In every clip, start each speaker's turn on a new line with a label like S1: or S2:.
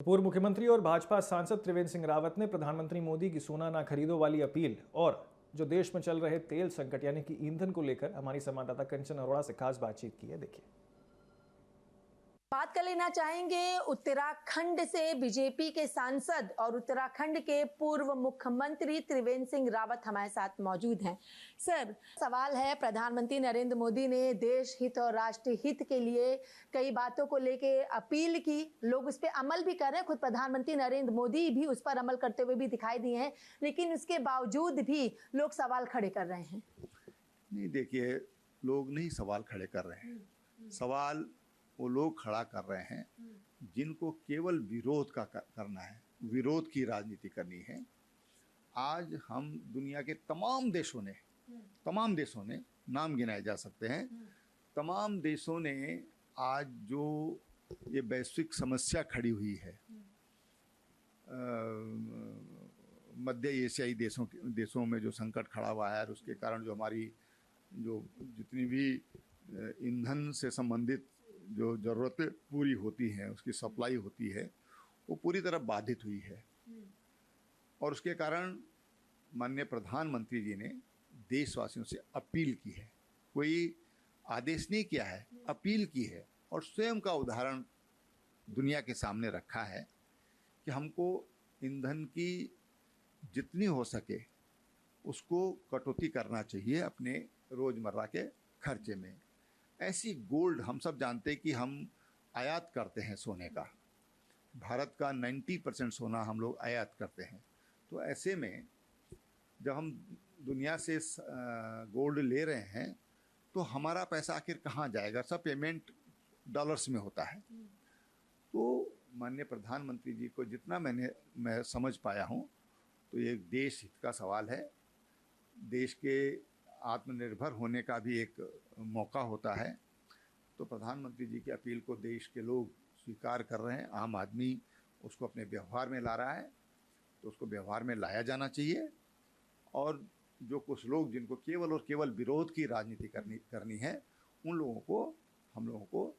S1: पूर्व मुख्यमंत्री और भाजपा सांसद त्रिवेंद्र सिंह रावत ने प्रधानमंत्री मोदी की सोना ना खरीदो वाली अपील और जो देश में चल रहे तेल संकट यानी कि ईंधन को लेकर हमारी संवाददाता कंचन अरोड़ा से खास बातचीत की है। देखिए,
S2: बात कर लेना चाहेंगे उत्तराखंड से बीजेपी के सांसद और उत्तराखंड के पूर्व मुख्यमंत्री त्रिवेंद्र सिंह रावत हमारे साथ मौजूद हैं। सर, सवाल है, प्रधानमंत्री नरेंद्र मोदी ने देश हित और राष्ट्र हित के लिए कई बातों को लेके अपील की, लोग उस पर अमल भी कर रहे हैं, खुद प्रधानमंत्री नरेंद्र मोदी भी उस पर अमल करते हुए भी दिखाई दिए हैं, लेकिन उसके बावजूद भी लोग सवाल खड़े कर रहे हैं।
S3: नहीं, देखिए, लोग नहीं सवाल खड़े कर रहे हैं। सवाल वो लोग खड़ा कर रहे हैं जिनको केवल विरोध का करना है, विरोध की राजनीति करनी है। आज हम दुनिया के तमाम देशों ने नाम गिनाए जा सकते हैं, तमाम देशों ने आज जो ये वैश्विक समस्या खड़ी हुई है, मध्य एशियाई देशों में जो संकट खड़ा हुआ है और उसके कारण जो हमारी जो जितनी भी ईंधन से संबंधित जो ज़रूरतें पूरी होती हैं, उसकी सप्लाई होती है, वो पूरी तरह बाधित हुई है। और उसके कारण माननीय प्रधानमंत्री जी ने देशवासियों से अपील की है, कोई आदेश नहीं किया है, अपील की है और स्वयं का उदाहरण दुनिया के सामने रखा है कि हमको ईंधन की जितनी हो सके उसको कटौती करना चाहिए अपने रोज़मर्रा के खर्चे में। ऐसी गोल्ड, हम सब जानते हैं कि हम आयात करते हैं सोने का, भारत का 90% सोना हम लोग आयात करते हैं। तो ऐसे में जब हम दुनिया से गोल्ड ले रहे हैं तो हमारा पैसा आखिर कहाँ जाएगा? सब पेमेंट डॉलर्स में होता है। तो माननीय प्रधानमंत्री जी को जितना मैं समझ पाया हूँ तो ये देश हित का सवाल है, देश के आत्मनिर्भर होने का भी एक मौका होता है। तो प्रधानमंत्री जी की अपील को देश के लोग स्वीकार कर रहे हैं, आम आदमी उसको अपने व्यवहार में ला रहा है, तो उसको व्यवहार में लाया जाना चाहिए। और जो कुछ लोग जिनको केवल और केवल विरोध की राजनीति करनी है, उन लोगों को, हम लोगों को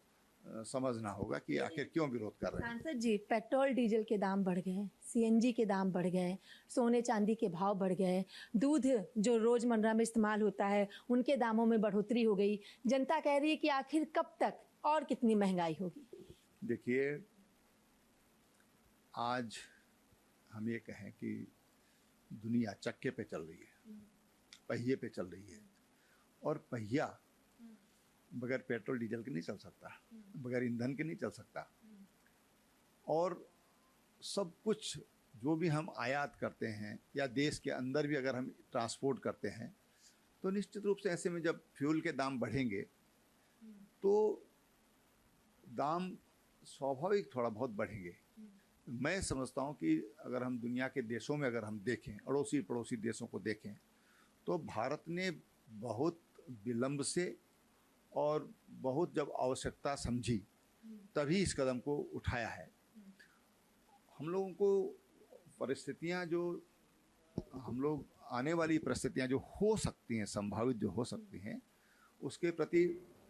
S3: समझना होगा कि आखिर क्यों विरोध कर रहे हैं।
S2: सांसद जी, पेट्रोल डीजल के दाम बढ़ गए, सीएनजी के दाम बढ़ गए, सोने चांदी के भाव बढ़ गए, दूध जो रोजमर्रा में इस्तेमाल होता है उनके दामों में बढ़ोतरी हो गई। जनता कह रही है कि आखिर कब तक और कितनी महंगाई होगी?
S3: देखिए, आज हम ये कहें कि दुनिया चक्के पे चल रही है, पहिए पे चल रही है, और पहिया बगैर पेट्रोल डीजल के नहीं चल सकता, बगैर ईंधन के नहीं चल सकता। और सब कुछ जो भी हम आयात करते हैं या देश के अंदर भी अगर हम ट्रांसपोर्ट करते हैं तो निश्चित रूप से ऐसे में जब फ्यूल के दाम बढ़ेंगे तो दाम स्वाभाविक थोड़ा बहुत बढ़ेंगे। मैं समझता हूँ कि अगर हम दुनिया के देशों में अगर हम देखें, अड़ोसी पड़ोसी देशों को देखें, तो भारत ने बहुत विलंब से और बहुत जब आवश्यकता समझी तभी इस कदम को उठाया है। हम लोगों को परिस्थितियां, जो हम लोग आने वाली परिस्थितियां जो हो सकती हैं, संभावित जो हो सकती हैं, उसके प्रति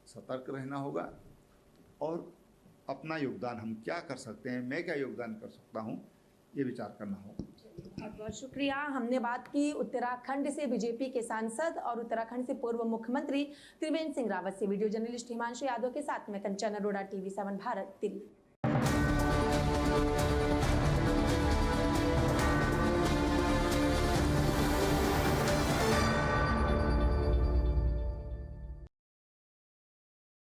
S3: सतर्क रहना होगा और अपना योगदान हम क्या कर सकते हैं, मैं क्या योगदान कर सकता हूं, ये विचार करना होगा।
S2: बहुत बहुत शुक्रिया। हमने बात की उत्तराखंड से बीजेपी के सांसद और उत्तराखंड से पूर्व मुख्यमंत्री त्रिवेंद्र सिंह रावत से। वीडियो जर्नलिस्ट हिमांशु यादव के साथ में कंचन अरोड़ा, TV7 भारत, दिल्ली।